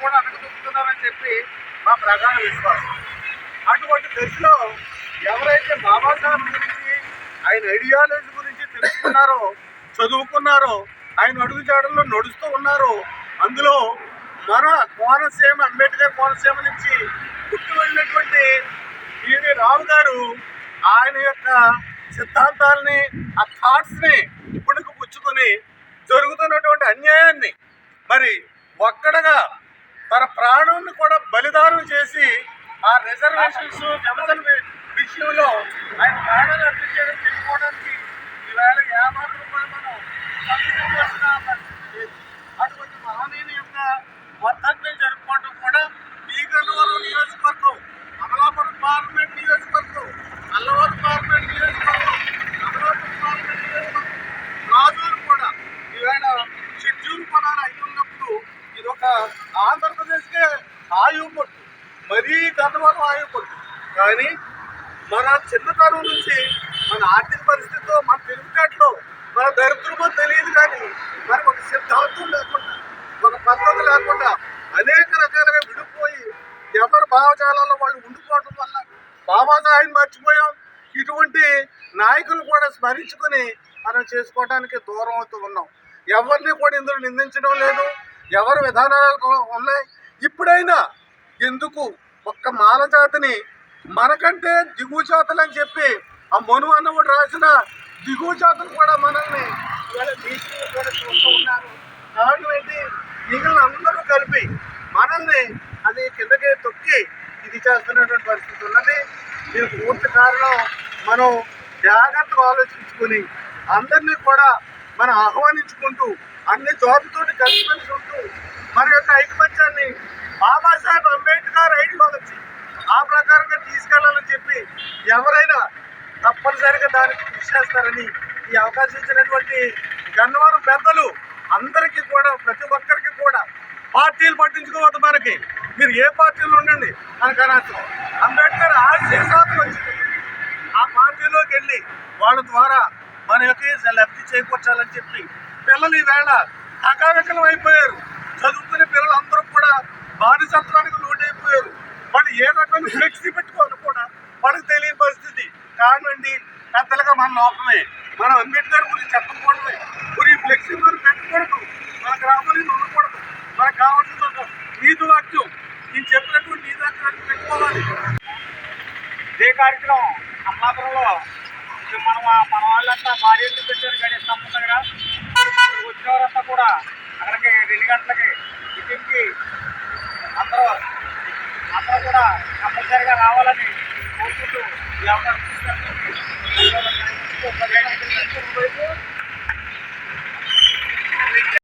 కూడా అడగదొక్కుతున్నారని చెప్పి మా ప్రగాఢ విశ్వాసం. అటువంటి దశలో ఎవరైతే బాబాసాహెబ్ గురించి, ఆయన ఐడియాలజీ గురించి తెలుసుకున్నారో, చదువుకున్నారో, ఆయన అడుగుజాడల్లో నడుస్తూ ఉన్నారో, అందులో మన కోనసీమ, అంబేద్కర్ కోనసీమ నుంచి పుట్టి వెళ్ళినటువంటి ఈవి రావు గారు ఆయన యొక్క సిద్ధాంతాలని, ఆ థాట్స్ని పుణుకు పుచ్చుకొని జరుగుతున్నటువంటి అన్యాయాన్ని మరి ఒక్కడగా తన ప్రాణాన్ని కూడా బలిదానం చేసి ఆ రిజర్వేషన్స్ విభజన విషయంలో ఆయన ప్రాణాలు అర్పించడం చెప్పుకోవడానికి ఈవేళ ఏమాత్రం కూడా మనం సంతోషించాల్సిన పరిస్థితి లేదు. అటువంటి మహనీయుని యొక్క వర్ధంతిని జరుపుకోవడం కూడా ఈ గన్నవరం నియోజకవర్గం, అమలాపురం పార్లమెంట్ నియోజకవర్గం, అల్లవరం పార్లమెంట్ నియోజకవర్గం, అమలాపురం పార్లమెంట్ నియోజకవర్గం, రాజూరు కూడా ఈవేళ షెడ్యూల్ పడాలి అయినప్పుడు ఇదొక ఆంధ్రప్రదేశ్కే ఆయువు పట్టు, మరీ గన్నవరం ఆయువు పట్టు. కానీ మన చిన్నతనం నుంచి మన ఆర్థిక పరిస్థితితో, మన తెలివితేటలో, మన దరిద్రమో తెలియదు కానీ మనకు ఒక సిద్ధాంతం లేకుండా, ఒక పద్ధతి లేకుండా అనేక రకాలుగా విడిపోయి ఎవరి భావజాలలో వాళ్ళు ఉండిపోవడం వల్ల బాబాసాహెబ్ మర్చిపోయాం. ఇటువంటి నాయకులు కూడా స్మరించుకొని మనం చేసుకోవడానికి దూరం అవుతూ ఉన్నాం. ఎవరిని కూడా ఇందులో నిందించడం లేదు, ఎవరి విధానాలు ఉన్నాయి. ఇప్పుడైనా ఎందుకు ఒక్క మాల జాతిని మనకంటే దిగువ జాతులు అని చెప్పి ఆ మను అన్నవాడు రాసిన దిగువ జాతులు కూడా మనల్ని కూడా చూస్తూ ఉన్నారు. కారణం ఏంటి? మిగిలిన అందరూ కలిపి మనల్ని అది కిందకే తొక్కి ఇది చేస్తున్నటువంటి పరిస్థితి ఉన్నది. దీనికి పూర్తి కారణం మనం జాగ్రత్తగా ఆలోచించుకుని అందరినీ కూడా మనం ఆహ్వానించుకుంటూ అన్ని జాతులతోటి కలిసిమెలిసి ఉంటూ మన యొక్క ఐకమత్యాన్ని బాబాసాహెబ్ అంబేద్కర్ ఐడియాలజీ ఆ ప్రకారంగా తీసుకెళ్లాలని చెప్పి ఎవరైనా తప్పనిసరిగా దానికి కృషి చేస్తారని ఈ అవకాశం ఇచ్చినటువంటి గన్నవరం పెద్దలు అందరికీ కూడా, ప్రతి ఒక్కరికి కూడా, పార్టీలు పట్టించుకోవద్దు. మనకి మీరు ఏ పార్టీలో ఉండండి మనకు అనర్థం. అంబేద్కర్ ఆశీస్సాలు వచ్చింది, ఆ పార్టీలోకి వెళ్ళి వాళ్ళ ద్వారా మన యొక్క లబ్ధి చేకూర్చాలని చెప్పి పిల్లలు ఈవేళ అకావికలం అయిపోయారు. చదువుకునే పిల్లలందరూ కూడా బానిసత్వానికి లోటైపోయారు. వాళ్ళు ఏ రకమైన ఫ్లెక్సీ పెట్టుకోవాలి కూడా వాళ్ళకి తెలియని పరిస్థితి. కారణండి పెద్దలుగా మన లోపమే, మనం అంబేద్కర్ గురించి చెప్పకూడదు, ఈ ఫ్లెక్సీ మనం పెట్టకూడదు, మన గ్రామాన్ని ఉండకూడదు. మనకు కావాల్సిన ఒక నీతి వాక్యం, నేను చెప్పినటువంటి నీతి వాక్యాన్ని పెట్టుకోవాలి. ఇదే కార్యక్రమం అమలాపురంలో మన వాళ్ళంతా భార్యలు పెట్టారు. గణేష్ స్తంభం దగ్గర వచ్చిన వారంతా కూడా అక్కడికి 2 గంటలకి మీటింగ్కి అందరూ కూడా కంపల్సరిగా రావాలని కోరుకుంటూ ఈ అవకాశం